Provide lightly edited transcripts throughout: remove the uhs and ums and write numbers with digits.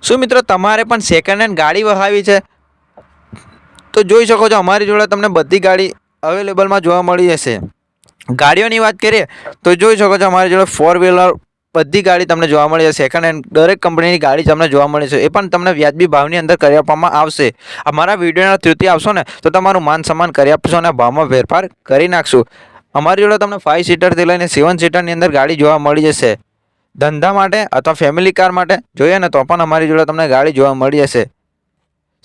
શું મિત્રો તમારે પણ સેકન્ડ હેન્ડ ગાડી વહાવી છે તો જોઈ શકો છો અમારી જોડે તમને બધી ગાડી અવેલેબલમાં જોવા મળી જશે। ગાડીઓની વાત કરીએ તો જોઈ શકો છો અમારી જોડે 4 વ્હીલર બધી ગાડી તમને જોવા મળી જશે। સેકન્ડ હેન્ડ દરેક કંપનીની ગાડી તમને જોવા મળે છે, એ પણ તમને વ્યાજબી ભાવની અંદર કરી આપવામાં આવશે। અમારા વિડીયોના થ્રુથી આવશો ને તો તમારું માન સન્માન કરી આપશો અને ભાવમાં ફેરફાર કરી નાખશું। અમારી જોડે તમને 5 સીટરથી લઈને 7 સીટરની અંદર ગાડી જોવા મળી જશે। ધંધા માટે અથવા ફેમિલી કાર માટે જોઈએ ને તો પણ અમારી જોડે તમને ગાડી જોવા મળી જશે।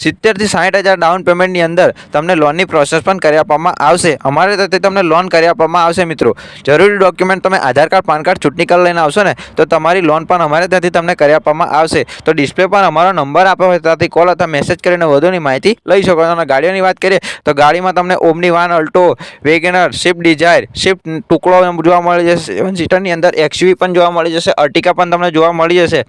70 થી 60,000 ડાઉન પેમેન્ટની અંદર તમને લોનની પ્રોસેસ પણ કરી આપવામાં આવશે। અમારે ત્યાંથી તમને લોન કરી આપવામાં આવશે। મિત્રો જરૂરી ડોક્યુમેન્ટ તમે આધાર કાર્ડ, પાન કાર્ડ, ચૂંટણી કાર્ડ લઈને આવશો ને તો તમારી લોન પણ અમારે ત્યાંથી તમને કરી આપવામાં આવશે। તો ડિસ્પ્લે પર અમારો નંબર આપ્યો હોય ત્યાંથી કોલ અથવા મેસેજ કરીને વધુની માહિતી લઈ શકો છો। અને ગાડીઓની વાત કરીએ તો ગાડીમાં તમને omni van, Alto, Wagon R, Swift Dzire, Swift ટુકડો જોવા મળી જશે। 7 સીટરની અંદર એક્સયુવી પણ જોવા મળી જશે, અર્ટિકા પણ તમને જોવા મળી જશે,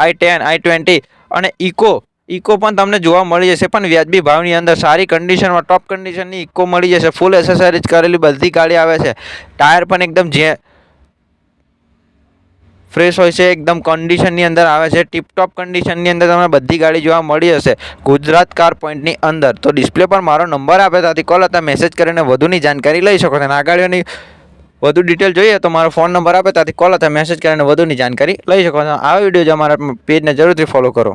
i10, i20 અને ઇકો પણ તમને જોવા મળી જશે, પણ વ્યાજબી ભાવની અંદર સારી કન્ડિશનમાં ટોપ કન્ડિશનની ઇકો મળી જશે। ફૂલ એસેસરીઝ કરેલી બધી ગાડી આવે છે। ટાયર પણ એકદમ ફ્રેશ હોય છે, એકદમ કન્ડિશનની અંદર આવે છે। ટીપટોપ કન્ડિશનની અંદર તમને બધી ગાડી જોવા મળી જશે ગુજરાત કાર પોઈન્ટની અંદર। તો ડિસ્પ્લે પર મારો નંબર આપે ત્યાંથી કોલ અથવા મેસેજ કરીને વધુની જાણકારી લઈ શકો છો। અને આ ગાડીઓની વધુ ડિટેલ જોઈએ તો મારો ફોન નંબર આપે ત્યાંથી કોલ અથવા મેસેજ કરીને વધુની જાણકારી લઈ શકો છો। આ વિડીયો જો અમારા પેજને જરૂરથી ફોલો કરો।